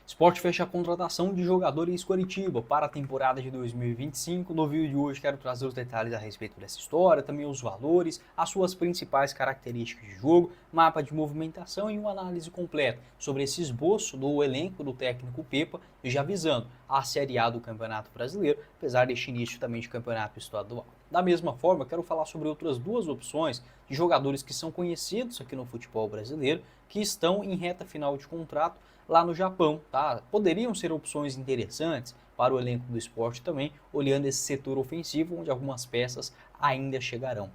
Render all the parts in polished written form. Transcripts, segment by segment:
Sport fecha a contratação de jogadores Coritiba para a temporada de 2025. No vídeo de hoje quero trazer os detalhes a respeito dessa história, também os valores, as suas principais características de jogo, mapa de movimentação e uma análise completa sobre esse esboço do elenco do técnico Pepa, e já visando a Série A do Campeonato Brasileiro, apesar deste início também de campeonato estadual. Da mesma forma, quero falar sobre outras duas opções de jogadores que são conhecidos aqui no futebol brasileiro, que estão em reta final de contrato lá no Japão, tá? Poderiam ser opções interessantes para o elenco do Sport também, olhando esse setor ofensivo, onde algumas peças ainda chegarão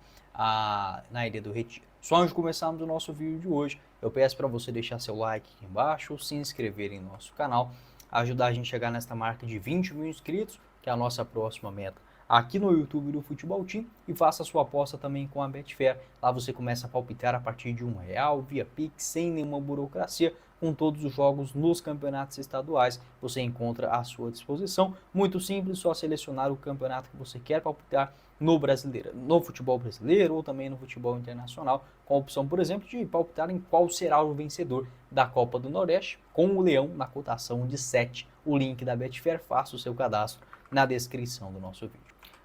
na Ilha do Retiro. Só antes de começarmos o nosso vídeo de hoje, eu peço para você deixar seu like aqui embaixo, se inscrever em nosso canal, ajudar a gente a chegar nesta marca de 20 mil inscritos, que é a nossa próxima meta aqui no YouTube do Futebol Team, e faça a sua aposta também com a Betfair. Lá você começa a palpitar a partir de R$1 via Pix, sem nenhuma burocracia, com todos os jogos nos campeonatos estaduais. Você encontra à sua disposição. Muito simples, só selecionar o campeonato que você quer palpitar no futebol brasileiro ou também no futebol internacional, com a opção, por exemplo, de palpitar em qual será o vencedor da Copa do Nordeste, com o Leão na cotação de 7. O link da Betfair, faça o seu cadastro na descrição do nosso vídeo.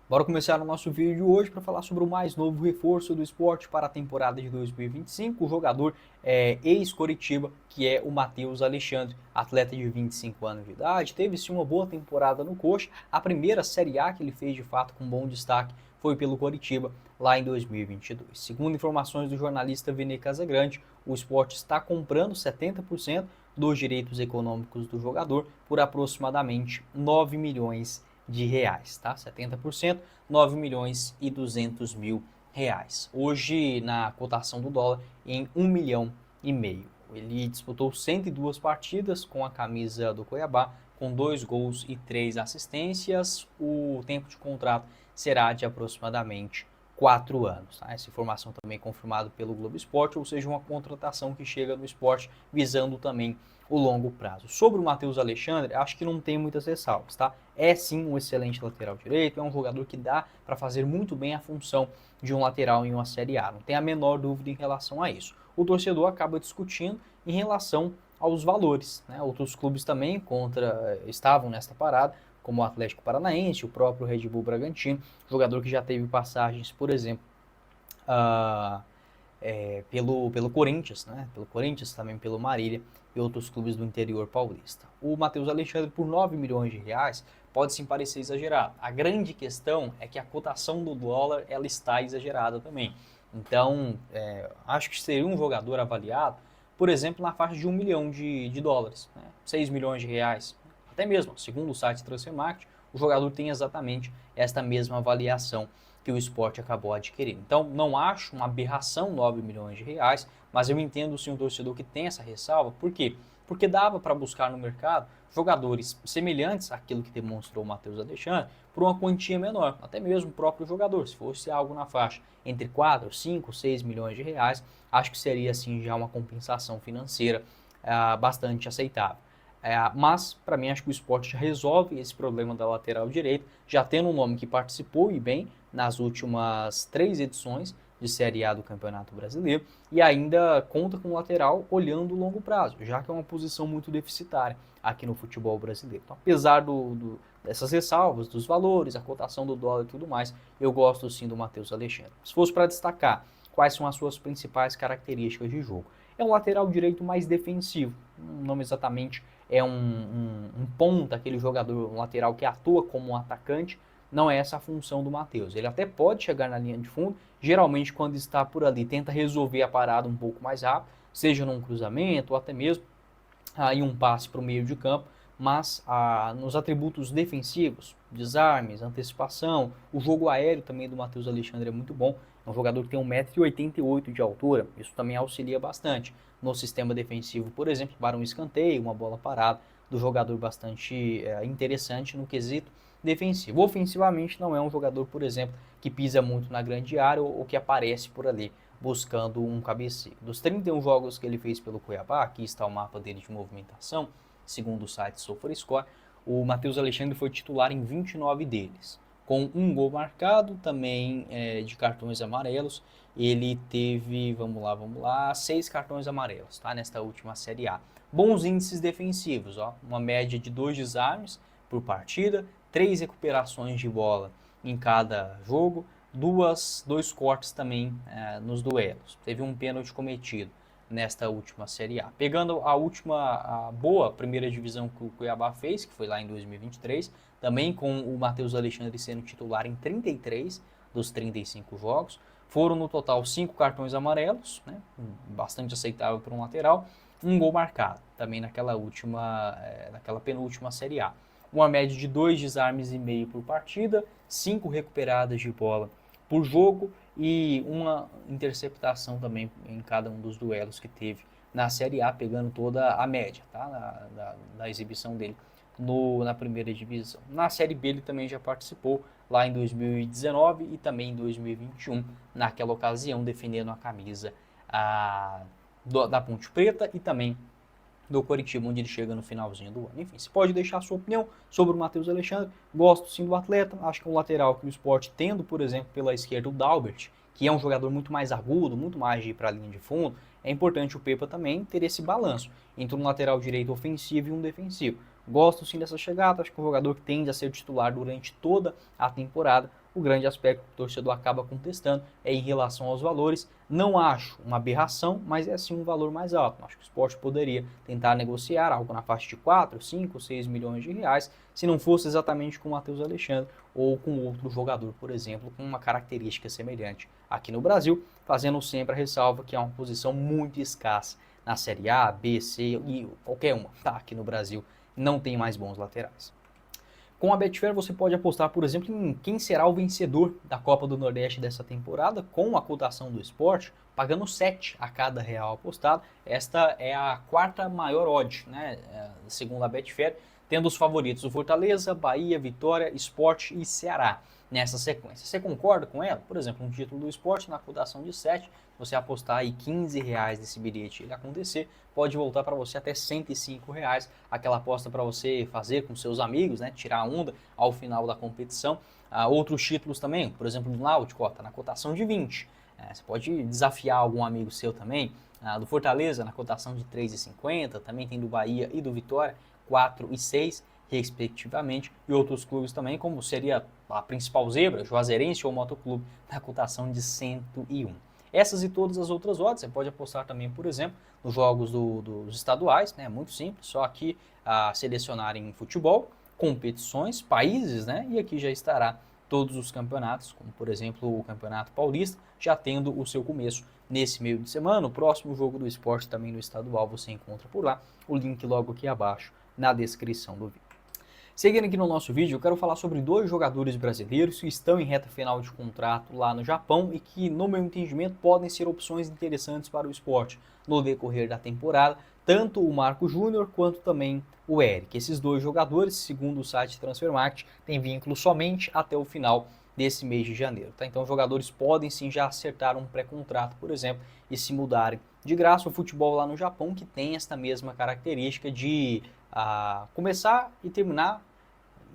Bora começar o nosso vídeo de hoje para falar sobre o mais novo reforço do Sport para a temporada de 2025, o jogador ex-Coritiba, que é o Matheus Alexandre, atleta de 25 anos de idade, teve sim uma boa temporada no Coxa, a primeira Série A que ele fez de fato com bom destaque foi pelo Coritiba lá em 2022. Segundo informações do jornalista Vene Casagrande, o Sport está comprando 70% dos direitos econômicos do jogador por aproximadamente 9 milhões de reais, tá? 70%, 9 milhões e 200 mil reais. Hoje, na cotação do dólar, em 1,5 milhão. Ele disputou 102 partidas com a camisa do Cuiabá, com 2 gols e 3 assistências. O tempo de contrato será de aproximadamente 4 anos. Tá? Essa informação também é confirmada pelo Globo Esporte, ou seja, uma contratação que chega no esporte visando também o longo prazo. Sobre o Matheus Alexandre, acho que não tem muitas ressalvas, tá? É sim um excelente lateral direito, é um jogador que dá para fazer muito bem a função de um lateral em uma Série A, não tem a menor dúvida em relação a isso. O torcedor acaba discutindo em relação aos valores, né? Outros clubes também estavam nesta parada, como o Atlético Paranaense, o próprio Red Bull Bragantino, jogador que já teve passagens, por exemplo, pelo Corinthians, né? Pelo Corinthians, também pelo Marília e outros clubes do interior paulista. O Matheus Alexandre por 9 milhões de reais pode sim parecer exagerado. A grande questão é que a cotação do dólar ela está exagerada também. Então, acho que seria um jogador avaliado, por exemplo, na faixa de 1 milhão de dólares, né? 6 milhões de reais. Até mesmo, segundo o site Transfermarkt, o jogador tem exatamente esta mesma avaliação que o Sport acabou adquirindo. Então, não acho uma aberração 9 milhões de reais, mas eu entendo sim o torcedor que tem essa ressalva. Por quê? Porque dava para buscar no mercado jogadores semelhantes àquilo que demonstrou o Matheus Alexandre por uma quantia menor, até mesmo o próprio jogador. Se fosse algo na faixa entre 4, 5, 6 milhões de reais, acho que seria assim já uma compensação financeira bastante aceitável. Mas, para mim, acho que o Sport já resolve esse problema da lateral direita, já tendo um nome que participou e bem nas últimas 3 edições de Série A do Campeonato Brasileiro e ainda conta com o lateral olhando o longo prazo, já que é uma posição muito deficitária aqui no futebol brasileiro. Então, apesar dessas ressalvas, dos valores, a cotação do dólar e tudo mais, eu gosto sim do Matheus Alexandre. Se fosse para destacar quais são as suas principais características de jogo, é um lateral direito mais defensivo, não exatamente é um ponta, aquele jogador, um lateral que atua como um atacante, não é essa a função do Matheus. Ele até pode chegar na linha de fundo, geralmente quando está por ali tenta resolver a parada um pouco mais rápido, seja num cruzamento ou até mesmo em um passe para o meio de campo, mas nos atributos defensivos, desarmes, antecipação, o jogo aéreo também do Matheus Alexandre é muito bom, é um jogador que tem 1,88 m de altura, isso também auxilia bastante no sistema defensivo, por exemplo, para um escanteio, uma bola parada, do jogador bastante interessante no quesito defensivo. Ofensivamente não é um jogador, por exemplo, que pisa muito na grande área ou que aparece por ali buscando um cabeceio. Dos 31 jogos que ele fez pelo Cuiabá, aqui está o mapa dele de movimentação, segundo o site SofaScore, o Matheus Alexandre foi titular em 29 deles. com um gol marcado, também de cartões amarelos. Ele teve, vamos lá, 6 cartões amarelos, tá? Nesta última Série A. Bons índices defensivos, ó, uma média de 2 desarmes por partida, 3 recuperações de bola em cada jogo, dois cortes também nos duelos. Teve um pênalti cometido nesta última Série A. Pegando a boa primeira divisão que o Cuiabá fez, que foi lá em 2023, também com o Matheus Alexandre sendo titular em 33 dos 35 jogos, foram no total 5 cartões amarelos, né, bastante aceitável para um lateral, um gol marcado, também naquela penúltima Série A. Uma média de 2 desarmes e meio por partida, 5 recuperadas de bola por jogo e uma interceptação também em cada um dos duelos que teve na Série A, pegando toda a média, tá? da exibição dele na primeira divisão. Na Série B ele também já participou lá em 2019 e também em 2021, naquela ocasião defendendo a camisa da Ponte Preta e também do Coritiba, onde ele chega no finalzinho do ano. Enfim, você pode deixar a sua opinião sobre o Matheus Alexandre. Gosto sim do atleta, acho que é um lateral que o Sport, tendo, por exemplo, pela esquerda o Dalbert, que é um jogador muito mais agudo, muito mais de ir para a linha de fundo, é importante o Pepa também ter esse balanço entre um lateral direito ofensivo e um defensivo. Gosto sim dessa chegada, acho que é um jogador que tende a ser titular durante toda a temporada. O grande aspecto que o torcedor acaba contestando é em relação aos valores. Não acho uma aberração, mas é sim um valor mais alto. Acho que o Sport poderia tentar negociar algo na faixa de 4, 5, 6 milhões de reais, se não fosse exatamente com o Matheus Alexandre ou com outro jogador, por exemplo, com uma característica semelhante aqui no Brasil, fazendo sempre a ressalva que é uma posição muito escassa na Série A, B, C e qualquer uma, tá? Aqui no Brasil não tem mais bons laterais. Com a Betfair você pode apostar, por exemplo, em quem será o vencedor da Copa do Nordeste dessa temporada, com a cotação do Sport, pagando 7 a cada real apostado. Esta é a quarta maior odd, né, segundo a Betfair, tendo os favoritos o Fortaleza, Bahia, Vitória, Sport e Ceará nessa sequência. Você concorda com ela? Por exemplo, um título do Sport na cotação de 7, você apostar aí R$15 nesse bilhete e ele acontecer, pode voltar para você até R$105, aquela aposta para você fazer com seus amigos, né, tirar a onda ao final da competição. Outros títulos também, por exemplo, do Náutico, está na cotação de 20. Você pode desafiar algum amigo seu também. Do Fortaleza, na cotação de 3,50, também tem do Bahia e do Vitória, 4 e 6, respectivamente, e outros clubes também, como seria a principal zebra, Juazeirense ou Motoclube, na cotação de 101. Essas e todas as outras odds, você pode apostar também, por exemplo, nos jogos dos estaduais, né? Muito simples, só aqui selecionar em futebol, competições, países, né? E aqui já estará todos os campeonatos, como por exemplo o Campeonato Paulista, já tendo o seu começo nesse meio de semana. O próximo jogo do Sport também no estadual você encontra por lá, o link logo aqui abaixo na descrição do vídeo. Seguindo aqui no nosso vídeo, eu quero falar sobre 2 jogadores brasileiros que estão em reta final de contrato lá no Japão e que, no meu entendimento, podem ser opções interessantes para o Sport no decorrer da temporada, tanto o Marco Júnior quanto também o Eric. Esses 2 jogadores, segundo o site Transfermarkt, têm vínculo somente até o final desse mês de janeiro. Tá? Então, os jogadores podem sim já acertar um pré-contrato, por exemplo, e se mudarem de graça. O futebol lá no Japão, que tem esta mesma característica de começar e terminar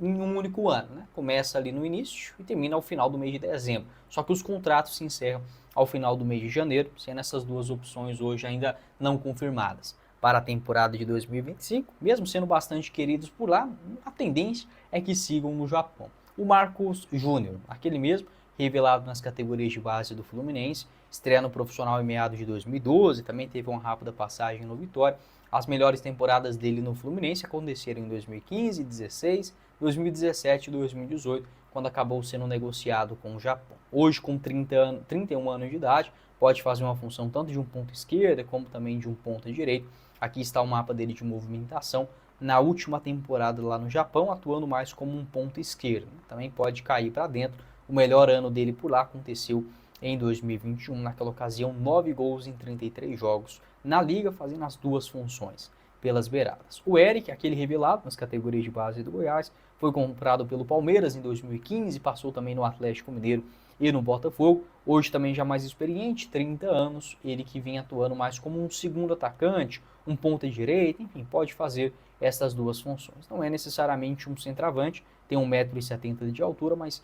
em um único ano, né? Começa ali no início e termina ao final do mês de dezembro. Só que os contratos se encerram ao final do mês de janeiro, sendo essas 2 opções hoje ainda não confirmadas. Para a temporada de 2025, mesmo sendo bastante queridos por lá, a tendência é que sigam no Japão. O Marcos Júnior, aquele mesmo, revelado nas categorias de base do Fluminense, estreia no profissional em meados de 2012, também teve uma rápida passagem no Vitória. As melhores temporadas dele no Fluminense aconteceram em 2015, 2016, 2017 e 2018, quando acabou sendo negociado com o Japão. Hoje, com 31 anos de idade, pode fazer uma função tanto de um ponto esquerda como também de um ponto direito. Aqui está o mapa dele de movimentação. Na última temporada lá no Japão, atuando mais como um ponto esquerdo. Também pode cair para dentro. O melhor ano dele por lá aconteceu em 2021. Naquela ocasião, 9 gols em 33 jogos na Liga, fazendo as 2 funções pelas beiradas. O Eric, aquele revelado nas categorias de base do Goiás, foi comprado pelo Palmeiras em 2015, passou também no Atlético Mineiro e no Botafogo. Hoje também já mais experiente, 30 anos, ele que vem atuando mais como um segundo atacante, um ponta direita, enfim, pode fazer essas duas funções. Não é necessariamente um centroavante, tem 1,70 m de altura, mas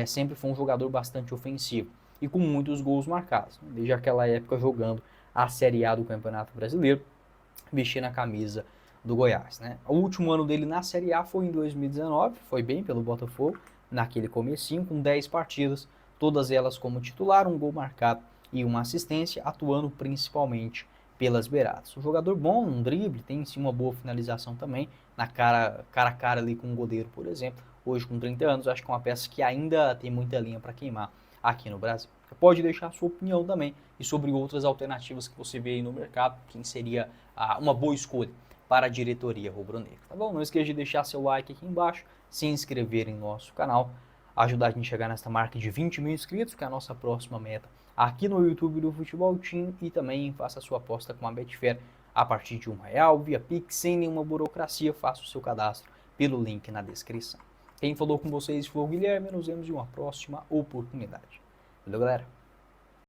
sempre foi um jogador bastante ofensivo e com muitos gols marcados, né? Desde aquela época jogando a Série A do Campeonato Brasileiro, vestindo a camisa do Goiás, né? O último ano dele na Série A foi em 2019, foi bem pelo Botafogo, naquele comecinho, com 10 partidas, todas elas como titular, um gol marcado e uma assistência, atuando principalmente pelas beiradas. Um jogador bom, um drible, tem sim uma boa finalização também, na cara a cara ali com um goleiro, por exemplo. Hoje com 30 anos, acho que é uma peça que ainda tem muita linha para queimar aqui no Brasil. Você pode deixar a sua opinião também e sobre outras alternativas que você vê aí no mercado, quem seria uma boa escolha para a diretoria rubro-negra, tá bom? Não esqueça de deixar seu like aqui embaixo, se inscrever em nosso canal, ajudar a gente a chegar nessa marca de 20 mil inscritos, que é a nossa próxima meta aqui no YouTube do Futebol Team, e também faça a sua aposta com a Betfair a partir de R$1 via Pix, sem nenhuma burocracia. Faça o seu cadastro pelo link na descrição. Quem falou com vocês foi o Guilherme, nos vemos em uma próxima oportunidade. Valeu, galera!